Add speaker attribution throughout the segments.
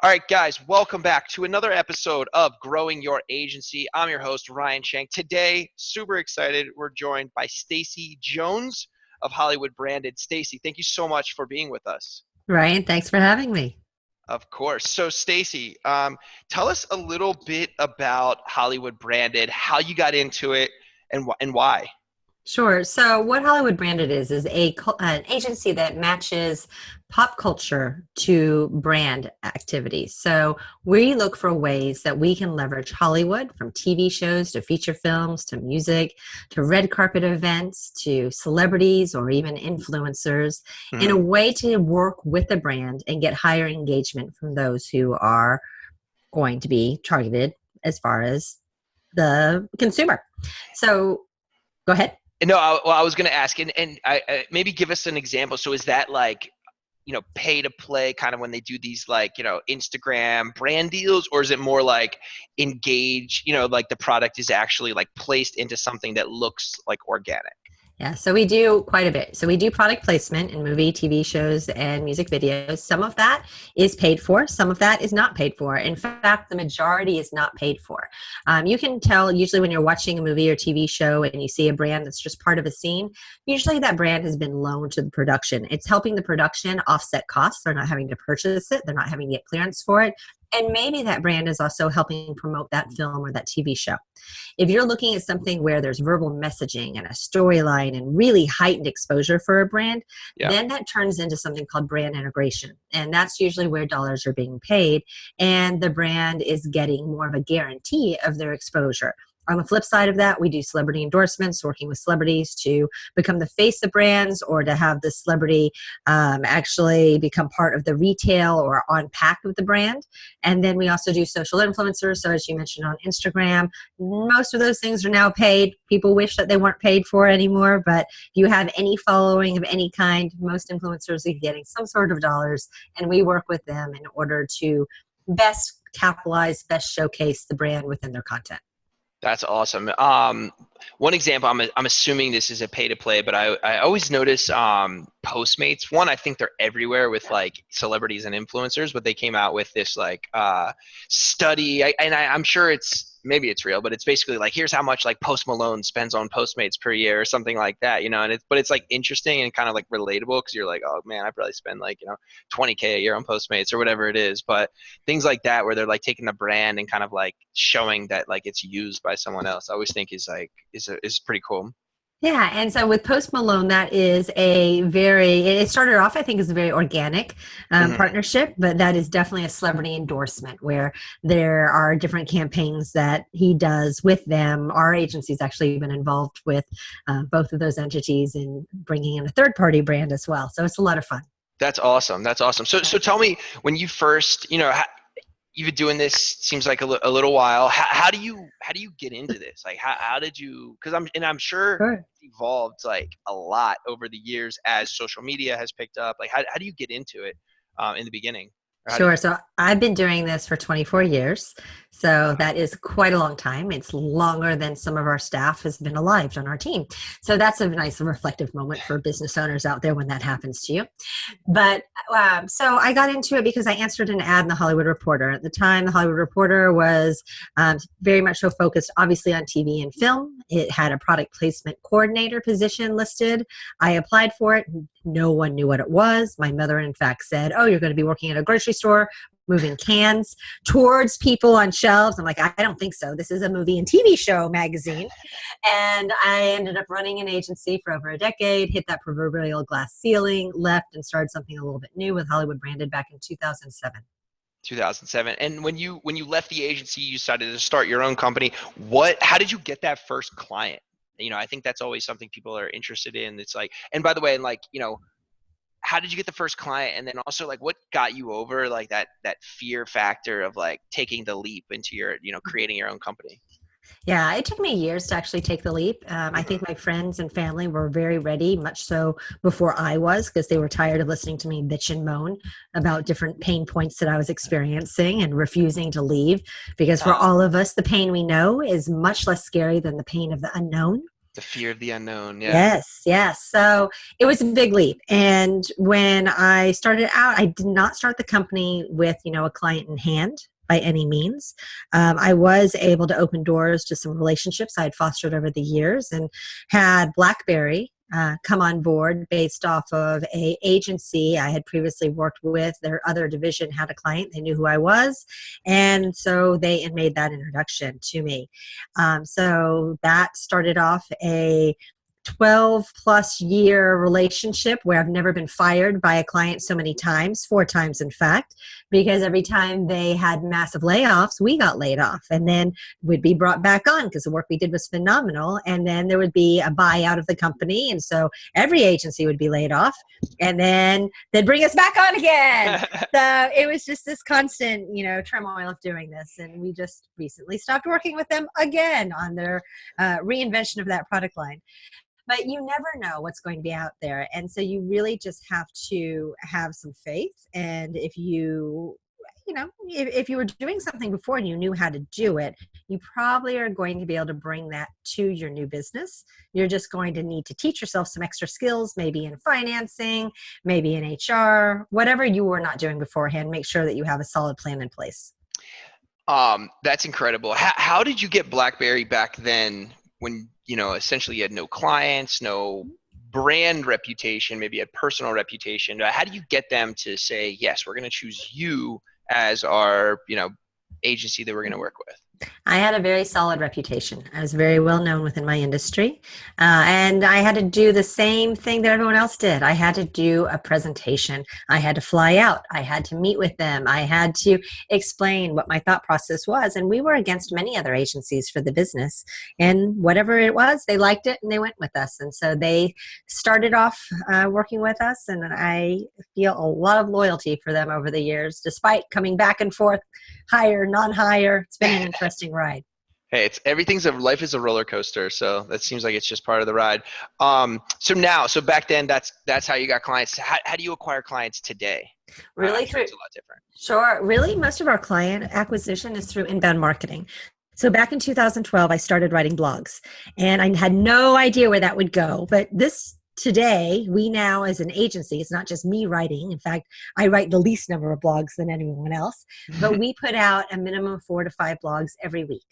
Speaker 1: All right, guys, welcome back to another episode of Growing Your Agency. I'm your host, Ryan Shank. Today, super excited, we're joined by Stacy Jones of Hollywood Branded. Stacy, thank you so much for being with us.
Speaker 2: Ryan, thanks for having me.
Speaker 1: Of course. So, Stacy, tell us a little bit about Hollywood Branded, how you got into it, and why.
Speaker 2: Sure. So, what Hollywood Branded is an agency that matches pop culture to brand activities. So, we look for ways that we can leverage Hollywood, from TV shows to feature films to music to red carpet events to celebrities or even influencers, in a
Speaker 1: Mhm.
Speaker 2: way to work with the brand and get higher engagement from those who are going to be targeted as far as the consumer. So, go ahead.
Speaker 1: No, I was going to ask, and maybe give us an example. So, is that like, pay to play kind of when they do these like, Instagram brand deals, or is it more like engage, like the product is actually like placed into something that looks like organic?
Speaker 2: Yeah, so we do quite a bit. So we do product placement in movie, TV shows, and music videos. Some of that is paid for, some of that is not paid for. In fact, the majority is not paid for. You can tell usually when you're watching a movie or TV show and you see a brand that's just part of a scene, usually that brand has been loaned to the production. It's helping the production offset costs. They're not having to purchase it, they're not having to get clearance for it. And maybe that brand is also helping promote that film or that TV show. If you're looking at something where there's verbal messaging and a storyline and really heightened exposure for a brand,
Speaker 1: Yeah.
Speaker 2: then that turns into something called brand integration. And that's usually where dollars are being paid and the brand is getting more of a guarantee of their exposure. On the flip side of that, we do celebrity endorsements, working with celebrities to become the face of brands or to have the celebrity actually become part of the retail or on pack of the brand. And then we also do social influencers. So as you mentioned on Instagram, most of those things are now paid. People wish that they weren't paid for anymore, but if you have any following of any kind, most influencers are getting some sort of dollars, and we work with them in order to best capitalize, best showcase the brand within their content.
Speaker 1: That's awesome. One example, I'm assuming this is a pay to play, but I always notice Postmates. One, I think they're everywhere with like celebrities and influencers, but they came out with this like study, I'm sure maybe it's real, but it's basically like, here's how much like Post Malone spends on Postmates per year or something like that, but it's like interesting and kind of like relatable because you're like, oh man, I probably spend like, 20K a year on Postmates or whatever it is. But things like that where they're like taking the brand and kind of like showing that like it's used by someone else, I always think is pretty cool.
Speaker 2: Yeah, and so with Post Malone, that is it started off, I think, as a very organic
Speaker 1: Hmm.
Speaker 2: partnership, but that is definitely a celebrity endorsement where there are different campaigns that he does with them. Our agency's actually been involved with both of those entities in bringing in a third party brand as well. So it's a lot of fun.
Speaker 1: That's awesome. That's awesome. So tell me, when you first, you've been doing this seems like a little while. How do you get into this? Like how did you? Because I'm sure
Speaker 2: Sure.
Speaker 1: it's evolved like a lot over the years as social media has picked up. Like how do you get into it in the beginning, or how did
Speaker 2: Sure.
Speaker 1: you?
Speaker 2: So I've been doing this for 24 years. So that is quite a long time. It's longer than some of our staff has been alive on our team. So that's a nice reflective moment for business owners out there when that happens to you. But so I got into it because I answered an ad in the Hollywood Reporter. At the time, the Hollywood Reporter was very much so focused, obviously, on TV and film. It had a product placement coordinator position listed. I applied for it. No one knew what it was. My mother, in fact, said, "Oh, you're going to be working at a grocery store, moving cans towards people on shelves." I'm like, I don't think so. This is a movie and TV show magazine. And I ended up running an agency for over a decade, hit that proverbial glass ceiling, left and started something a little bit new with Hollywood Branded back in 2007.
Speaker 1: 2007. And when you left the agency, you decided to start your own company. How did you get that first client? I think that's always something people are interested in. It's like, and by the way, and like, how did you get the first client? And then also like what got you over like that fear factor of like taking the leap into your, creating your own company?
Speaker 2: Yeah, it took me years to actually take the leap. I
Speaker 1: Hmm.
Speaker 2: think my friends and family were very ready, much so before I was, because they were tired of listening to me bitch and moan about different pain points that I was experiencing and refusing to leave. Because for
Speaker 1: Uh,
Speaker 2: all of us, the pain we know is much less scary than the pain of the unknown.
Speaker 1: The fear of the unknown. Yeah.
Speaker 2: Yes, yes. So it was a big leap. And when I started out, I did not start the company with, a client in hand by any means. I was able to open doors to some relationships I had fostered over the years, and had BlackBerry come on board based off of a agency I had previously worked with. Their other division had a client. They knew who I was. And so they had made that introduction to me. So that started off a 12 plus year relationship where I've never been fired by a client so many times, 4 times in fact, because every time they had massive layoffs, we got laid off, and then we'd be brought back on because the work we did was phenomenal. And then there would be a buyout of the company. And so every agency would be laid off, and then they'd bring us back on again. So it was just this constant, turmoil of doing this. And we just recently stopped working with them again on their reinvention of that product line. But you never know what's going to be out there. And so you really just have to have some faith. And if if you were doing something before and you knew how to do it, you probably are going to be able to bring that to your new business. You're just going to need to teach yourself some extra skills, maybe in financing, maybe in HR, whatever you were not doing beforehand. Make sure that you have a solid plan in place.
Speaker 1: That's incredible. How did you get BlackBerry back then when, essentially you had no clients, no brand reputation, maybe you had personal reputation? How do you get them to say, yes, we're going to choose you as our, agency that we're going to work with?
Speaker 2: I had a very solid reputation. I was very well known within my industry. And I had to do the same thing that everyone else did. I had to do a presentation. I had to fly out. I had to meet with them. I had to explain what my thought process was. And we were against many other agencies for the business. And whatever it was, they liked it and they went with us. And so they started off working with us. And I feel a lot of loyalty for them over the years, despite coming back and forth, hire, non-hire. It's been an interesting ride.
Speaker 1: Hey, life is a roller coaster, so that seems like it's just part of the ride. So back then, that's how you got clients. How do you acquire clients today?
Speaker 2: Really,
Speaker 1: I'm sure it's a lot different.
Speaker 2: Sure. Really, most of our client acquisition is through inbound marketing. So back in 2012, I started writing blogs, and I had no idea where that would go. But today, we now, as an agency, it's not just me writing. In fact, I write the least number of blogs than anyone else, but we put out a minimum of 4 to 5 blogs every week.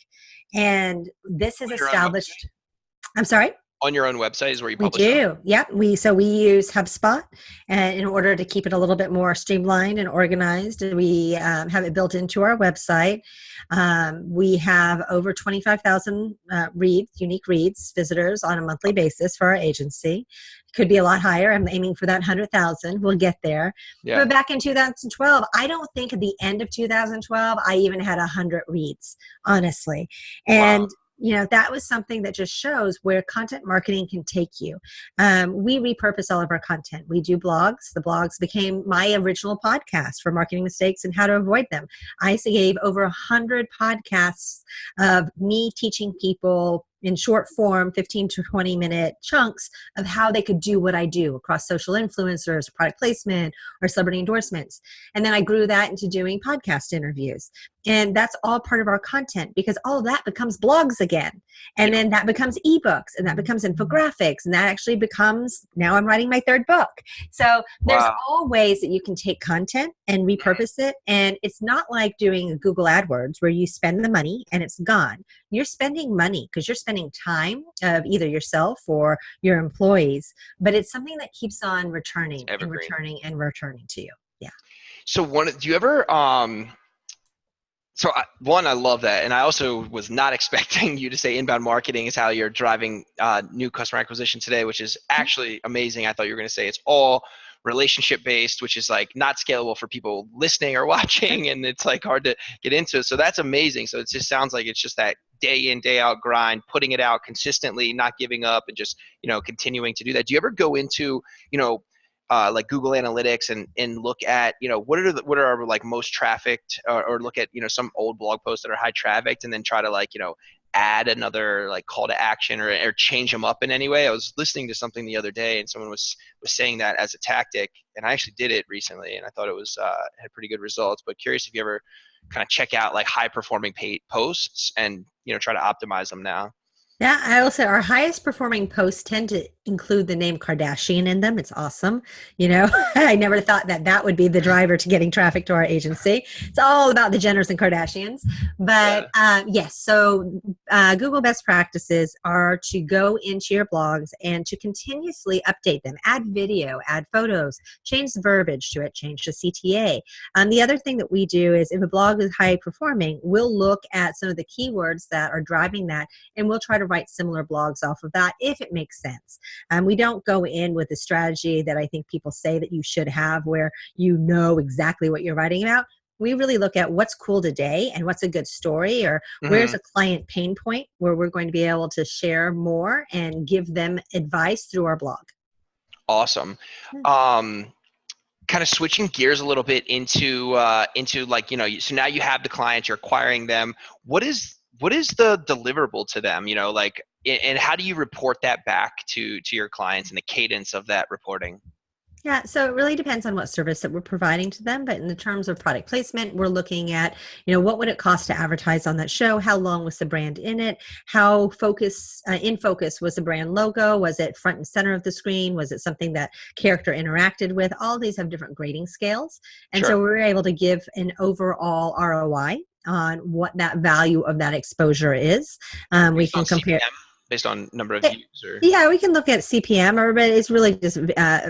Speaker 2: And this has established, I'm sorry?
Speaker 1: On your own website is where you publish
Speaker 2: We do.
Speaker 1: them?
Speaker 2: Yeah. We use HubSpot, and in order to keep it a little bit more streamlined and organized, we have it built into our website. We have over 25,000 unique reads, visitors on a monthly basis for our agency. Could be a lot higher. I'm aiming for that 100,000. We'll get there. Yeah. But back in 2012, I don't think at the end of 2012, I even had 100 reads, honestly. And wow. That was something that just shows where content marketing can take you. We repurpose all of our content. We do blogs. The blogs became my original podcast for marketing mistakes and how to avoid them. I gave over 100 podcasts of me teaching people in short form, 15 to 20 minute chunks of how they could do what I do across social influencers, product placement, or celebrity endorsements. And then I grew that into doing podcast interviews. And that's all part of our content, because all of that becomes blogs again. And then that becomes ebooks, and that becomes infographics, and that actually becomes, now I'm writing my 3rd book. So there's all ways that you can take content and repurpose it. And it's not like doing Google AdWords where you spend the money and it's gone. You're spending money because you're spending time of either yourself or your employees, but it's something that keeps on returning and returning and returning to you. Yeah.
Speaker 1: So do you ever, I love that. And I also was not expecting you to say inbound marketing is how you're driving new customer acquisition today, which is actually amazing. I thought you were going to say it's all relationship based, which is like not scalable for people listening or watching, and it's like hard to get into. So that's amazing. So it just sounds like it's just that day in, day out grind, putting it out consistently, not giving up, and just, continuing to do that. Do you ever go into, like Google Analytics and look at, what are our like most trafficked, or look at, some old blog posts that are high trafficked, and then try to like, add another like call to action or change them up in any way? I was listening to something the other day, and someone was saying that as a tactic, and I actually did it recently, and I thought it was had pretty good results. But curious if you ever kind of check out like high performing posts and try to optimize them now.
Speaker 2: Yeah, I will say our highest performing posts tend to include the name Kardashian in them. It's awesome. You know, I never thought that that would be the driver to getting traffic to our agency. It's all about the Jenners and Kardashians. But
Speaker 1: Yeah.
Speaker 2: yes, so Google best practices are to go into your blogs and to continuously update them, add video, add photos, change the verbiage to it, change the CTA. The other thing that we do is if a blog is high performing, we'll look at some of the keywords that are driving that, and we'll try to write similar blogs off of that if it makes sense. We don't go in with the strategy that I think people say that you should have, where you know exactly what you're writing about. We really look at what's cool today and what's a good story, or where's
Speaker 1: Hmm.
Speaker 2: a client pain point where we're going to be able to share more and give them advice through our blog.
Speaker 1: Awesome. Um, Kind of switching gears a little bit into like, so now you have the clients, you're acquiring them. What is the deliverable to them? Like, and how do you report that back to your clients and the cadence of that reporting?
Speaker 2: Yeah, so it really depends on what service that we're providing to them. But in the terms of product placement, we're looking at, what would it cost to advertise on that show? How long was the brand in it? How in focus was the brand logo? Was it front and center of the screen? Was it something that character interacted with? All these have different grading scales. And so
Speaker 1: Sure.
Speaker 2: we're able to give an overall ROI on what that value of that exposure is. We
Speaker 1: Based on
Speaker 2: can compare.
Speaker 1: CPM, based on number of views, or
Speaker 2: Yeah, we can look at CPM, or but it's really just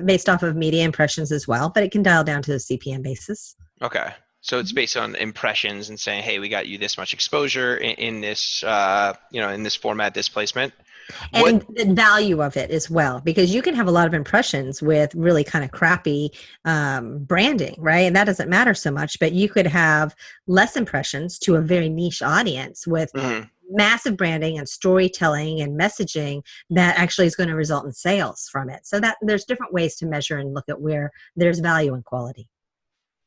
Speaker 2: based off of media impressions as well. But it can dial down to the CPM basis.
Speaker 1: okay. So it's
Speaker 2: Mhm.
Speaker 1: based on impressions and saying, hey, we got you this much exposure in this, in this format, this placement. What?
Speaker 2: And the value of it as well, because you can have a lot of impressions with really kind of crappy branding, right? And that doesn't matter so much. But you could have less impressions to a very niche audience with
Speaker 1: Mhm.
Speaker 2: massive branding and storytelling and messaging that actually is going to result in sales from it. So that there's different ways to measure and look at where there's value and quality.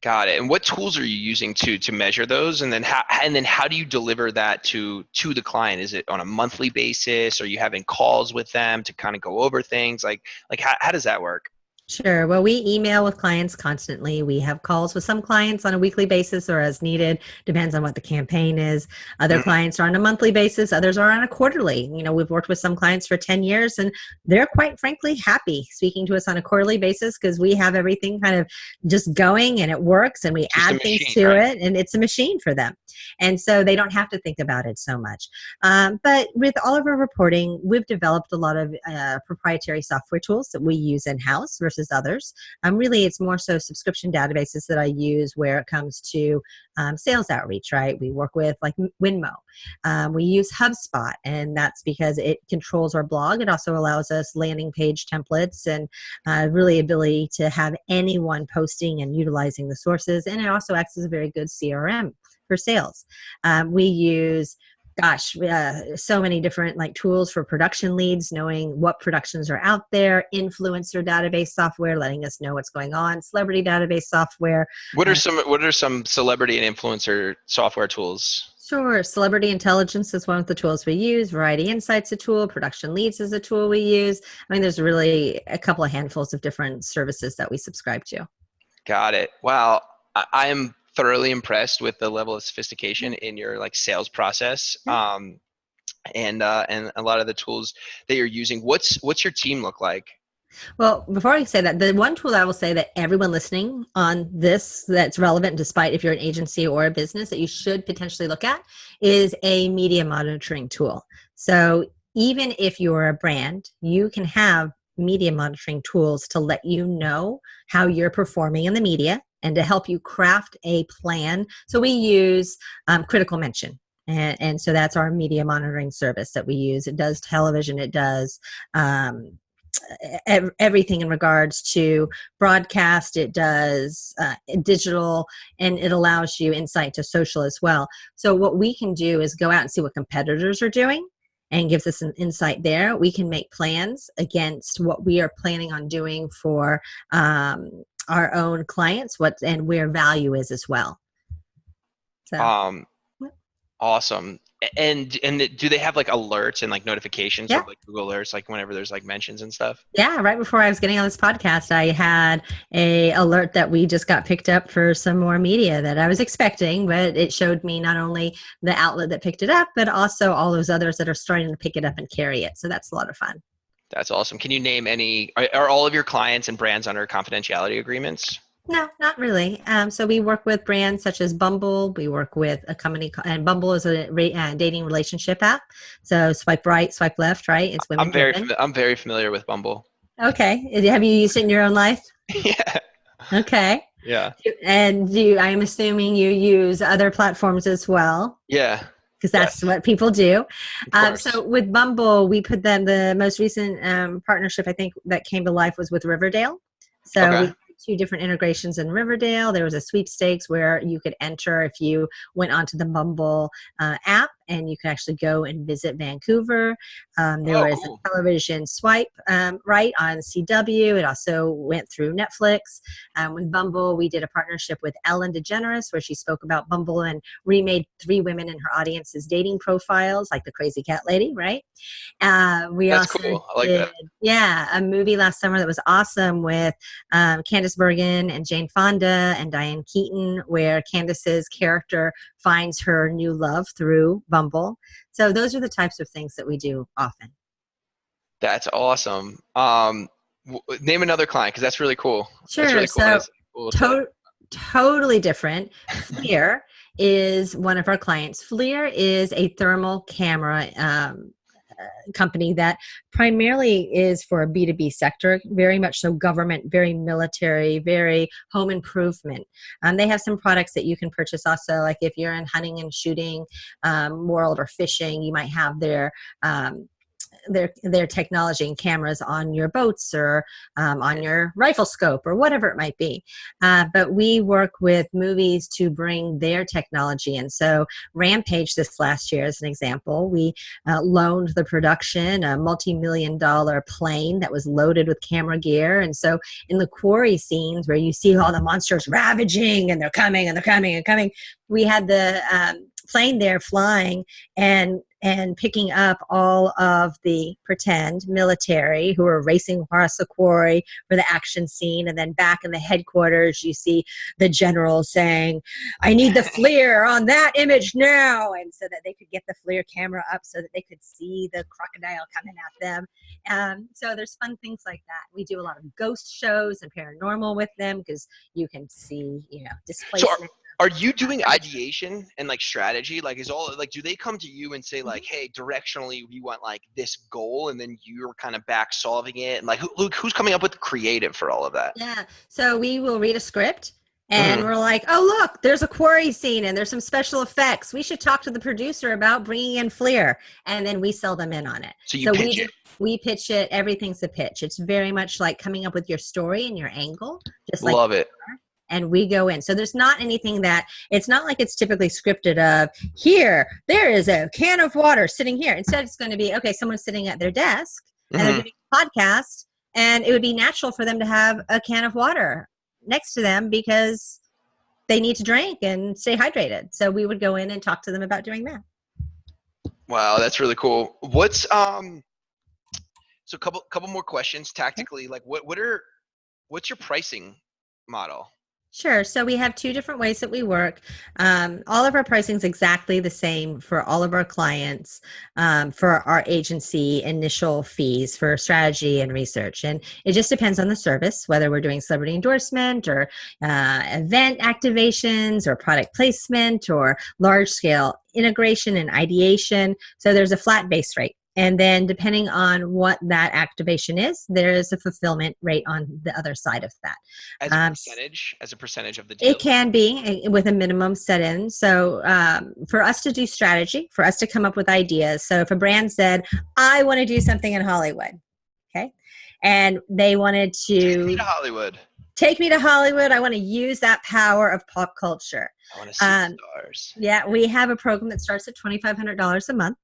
Speaker 1: Got it. And what tools are you using to measure those? And then how do you deliver that to the client? Is it on a monthly basis? Are you having calls with them to kind of go over things? Like how does that work?
Speaker 2: Sure. Well, we email with clients constantly. We have calls with some clients on a weekly basis or as needed, depends on what the campaign is. Other
Speaker 1: Mhm.
Speaker 2: clients are on a monthly basis, others are on a quarterly. We've worked with some clients for 10 years and they're quite frankly happy speaking to us on a quarterly basis because we have everything kind of just going and it works and we
Speaker 1: Just a
Speaker 2: add things
Speaker 1: machine,
Speaker 2: to
Speaker 1: right?
Speaker 2: it and it's a machine for them. And so they don't have to think about it so much. But with all of our reporting, we've developed a lot of proprietary software tools that we use in house versus others. Really, it's more so subscription databases that I use where it comes to sales outreach, right? We work with like Winmo. We use HubSpot, and that's because it controls our blog. It also allows us landing page templates and really ability to have anyone posting and utilizing the sources. And it also acts as a very good CRM for sales. We use so many different like tools for production leads, knowing what productions are out there, influencer database software, letting us know what's going on, celebrity database software.
Speaker 1: What are
Speaker 2: Uh,
Speaker 1: some celebrity and influencer software tools?
Speaker 2: sure, celebrity intelligence is one of the tools we use. Variety Insights a tool. Production Leads is a tool we use. I mean, there's really a couple of handfuls of different services that we subscribe to.
Speaker 1: Got it. Wow. I am thoroughly impressed with the level of sophistication in your like sales process.
Speaker 2: Yeah.
Speaker 1: And a lot of the tools that you're using. What's your team look like?
Speaker 2: Well, before I say that, the one tool I will say that everyone listening on this that's relevant, despite if you're an agency or a business, that you should potentially look at is a media monitoring tool. So even if you're a brand, you can have media monitoring tools to let you know how you're performing in the media and to help you craft a plan. So we use Critical Mention. And so that's our media monitoring service that we use. It does television, it does everything in regards to broadcast. It does digital, and it allows you insight to social as well. So what we can do is go out and see what competitors are doing and gives us an insight there. We can make plans against what we are planning on doing for our own clients, and where value is as well. So
Speaker 1: Um, Awesome. And do they have like alerts and like notifications
Speaker 2: Yeah.
Speaker 1: of like Google alerts, like whenever there's like mentions and stuff?
Speaker 2: Yeah, right before I was getting on this podcast, I had a alert that we just got picked up for some more media that I was expecting, but it showed me not only the outlet that picked it up, but also all those others that are starting to pick it up and carry it. So that's a lot of fun.
Speaker 1: That's awesome. Can you name any, are all of your clients and brands under confidentiality agreements?
Speaker 2: No, not really. So we work with brands such as Bumble. We work with a company, and Bumble is a dating relationship app. So swipe right, swipe left, right? It's women driven.
Speaker 1: I'm very familiar with Bumble.
Speaker 2: Okay. Have you used it in your own life?
Speaker 1: Yeah.
Speaker 2: Okay.
Speaker 1: Yeah.
Speaker 2: And I am assuming you use other platforms as well,
Speaker 1: Yeah.
Speaker 2: because that's
Speaker 1: Yes.
Speaker 2: what people do.
Speaker 1: Of course.
Speaker 2: So with Bumble, we put them, the most recent partnership I think that came to life was with Riverdale. So we
Speaker 1: Okay.
Speaker 2: had two different integrations in Riverdale. There was a sweepstakes where you could enter if you went onto the Bumble app, and you could actually go and visit Vancouver. There
Speaker 1: Oh,
Speaker 2: was
Speaker 1: cool.
Speaker 2: a television swipe right on CW. It also went through Netflix. With Bumble, we did a partnership with Ellen DeGeneres where she spoke about Bumble and remade three women in her audience's dating profiles, like the crazy cat lady, right? We
Speaker 1: That's
Speaker 2: also
Speaker 1: cool. I like
Speaker 2: did,
Speaker 1: that.
Speaker 2: yeah, a movie last summer that was awesome with Candice Bergen and Jane Fonda and Diane Keaton, where Candice's character finds her new love through Bumble. So those are the types of things that we do often.
Speaker 1: That's awesome. Name another client because that's really cool. That's
Speaker 2: Sure.
Speaker 1: really cool.
Speaker 2: So
Speaker 1: That's cool to.
Speaker 2: to- totally different. FLIR is one of our clients. FLIR is a thermal camera company that primarily is for a B2B sector, very much so government, very military, very home improvement. They have some products that you can purchase also, like if you're in hunting and shooting world or fishing, you might have their technology and cameras on your boats or on your rifle scope or whatever it might be. But we work with movies to bring their technology in. So Rampage this last year, as an example, we loaned the production a multi-million-dollar plane that was loaded with camera gear. And so in the quarry scenes where you see all the monsters ravaging and they're coming and they're coming and coming, we had the plane there flying and picking up all of the pretend military who are racing across the quarry for the action scene. And then back in the headquarters, you see the general saying, I need the FLIR on that image now. And so that they could get the FLIR camera up so that they could see the crocodile coming at them. So there's fun things like that. We do a lot of ghost shows and paranormal with them because you can see,
Speaker 1: So
Speaker 2: displacement.
Speaker 1: are you doing ideation and like strategy? Like is all like do they come to you and say like, hey, directionally we want like this goal, and then you're kind of back solving it, and like who's coming up with the creative for all of that?
Speaker 2: Yeah. So we will read a script and
Speaker 1: Hmm.
Speaker 2: we're like, oh, look, there's a quarry scene and there's some special effects. We should talk to the producer about bringing in FLIR. And then we sell them in on it.
Speaker 1: So you
Speaker 2: So
Speaker 1: pitch it.
Speaker 2: we pitch it. Everything's a pitch. It's very much like coming up with your story and your angle, just like,
Speaker 1: Love it.
Speaker 2: and we go in. So there's not anything it's not like it's typically scripted of here, there is a can of water sitting here. Instead, it's going to be, okay, someone's sitting at their desk and they're
Speaker 1: Hmm.
Speaker 2: doing a podcast, and it would be natural for them to have a can of water next to them because they need to drink and stay hydrated. So we would go in and talk to them about doing that.
Speaker 1: Wow, that's really cool. So couple more questions tactically. Like what's your pricing model?
Speaker 2: Sure. So we have two different ways that we work. All of our pricing is exactly the same for all of our clients for our agency initial fees for strategy and research. And it just depends on the service, whether we're doing celebrity endorsement or event activations or product placement or large scale integration and ideation. So there's a flat base rate. And then depending on what that activation is, there is a fulfillment rate on the other side of that.
Speaker 1: As a percentage of the deal?
Speaker 2: It can be with a minimum set in. So for us to do strategy, for us to come up with ideas. So if a brand said, I want to do something in Hollywood, okay, and they wanted
Speaker 1: Take me
Speaker 2: to
Speaker 1: to Hollywood.
Speaker 2: take me to Hollywood, I want to use that power of pop culture.
Speaker 1: I want to see the stars.
Speaker 2: Yeah, we have a program that starts at $2,500 a month.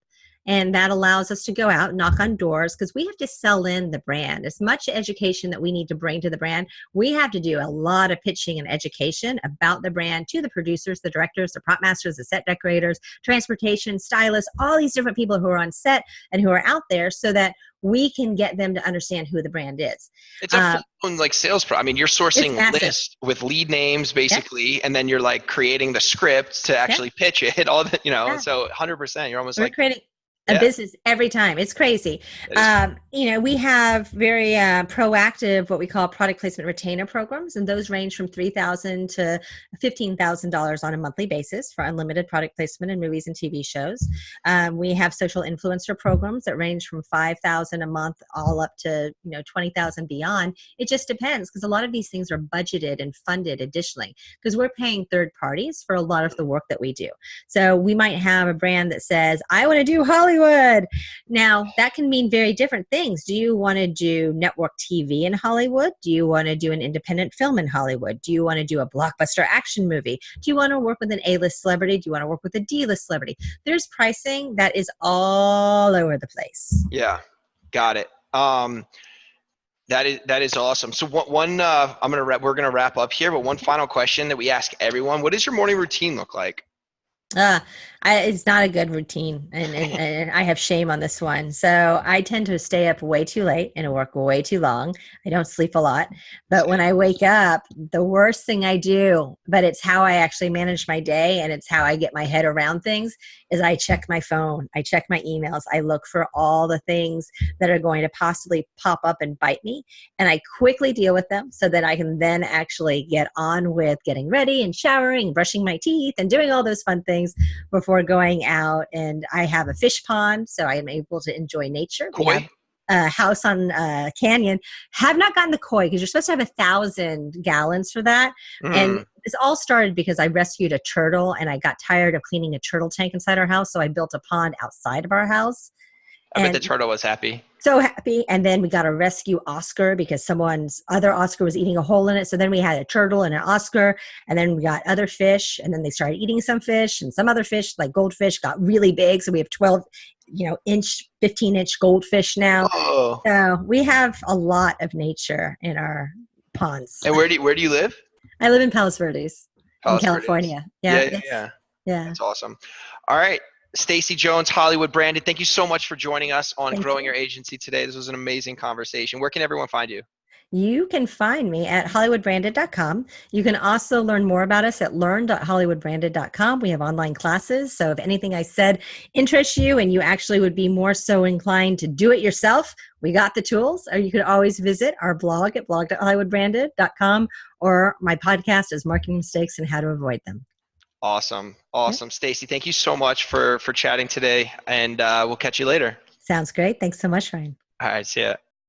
Speaker 2: And that allows us to go out and knock on doors because we have to sell in the brand. As much education that we need to bring to the brand, we have to do a lot of pitching and education about the brand to the producers, the directors, the prop masters, the set decorators, transportation, stylists, all these different people who are on set and who are out there so that we can get them to understand who the brand is.
Speaker 1: It's a full-blown like sales pro. I mean, you're sourcing lists with lead names basically, and then you're like creating the script to actually pitch it. All the, so 100%. You're almost like
Speaker 2: creating a business every time. It's crazy. We have very proactive, what we call product placement retainer programs, and those range from $3,000 to $15,000 on a monthly basis for unlimited product placement in movies and TV shows. We have social influencer programs that range from $5,000 a month all up to $20,000 beyond. It just depends because a lot of these things are budgeted and funded additionally because we're paying third parties for a lot of the work that we do. So we might have a brand that says, I want to do Hollywood. Now, that can mean very different things. Do you want to do network TV in Hollywood? Do you want to do an independent film in Hollywood? Do you want to do a blockbuster action movie? Do you want to work with an A-list celebrity? Do you want to work with a D-list celebrity? There's pricing that is all over the place.
Speaker 1: Yeah, got it. That is awesome. So we're gonna wrap up here, but one final question that we ask everyone: what does your morning routine look like?
Speaker 2: It's not a good routine, and I have shame on this one. So I tend to stay up way too late and work way too long. I don't sleep a lot, but when I wake up, the worst thing I do, but it's how I actually manage my day and it's how I get my head around things, is I check my phone, I check my emails, I look for all the things that are going to possibly pop up and bite me, and I quickly deal with them so that I can then actually get on with getting ready and showering, brushing my teeth, and doing all those fun things before going out. And I have a fish pond, so I am able to enjoy nature.
Speaker 1: Koi?
Speaker 2: We have a house on a canyon. Have not gotten the koi because you're supposed to have 1,000 gallons for that. And this all started because I rescued a turtle and I got tired of cleaning a turtle tank inside our house. So I built a pond outside of our house.
Speaker 1: I bet the turtle was happy.
Speaker 2: So happy. And then we got a rescue Oscar because someone's other Oscar was eating a hole in it. So then we had a turtle and an Oscar, and then we got other fish, and then they started eating some fish, and some other fish like goldfish got really big. So we have 15-inch goldfish now.
Speaker 1: Oh.
Speaker 2: So we have a lot of nature in our ponds.
Speaker 1: And where do you live?
Speaker 2: I live in Palos Verdes in California.
Speaker 1: Yeah. That's awesome. All right. Stacy Jones, Hollywood Branded, thank you so much for joining us on Growing Your Agency today. This was an amazing conversation. Where can everyone find you?
Speaker 2: You can find me at hollywoodbranded.com. You can also learn more about us at learn.hollywoodbranded.com. We have online classes. So if anything I said interests you and you actually would be more so inclined to do it yourself, we got the tools. Or you could always visit our blog at blog.hollywoodbranded.com, or my podcast is Marketing Mistakes and How to Avoid Them.
Speaker 1: Awesome. Stacy, thank you so much for chatting today, and we'll catch you later.
Speaker 2: Sounds great. Thanks so much, Ryan.
Speaker 1: All right, see ya.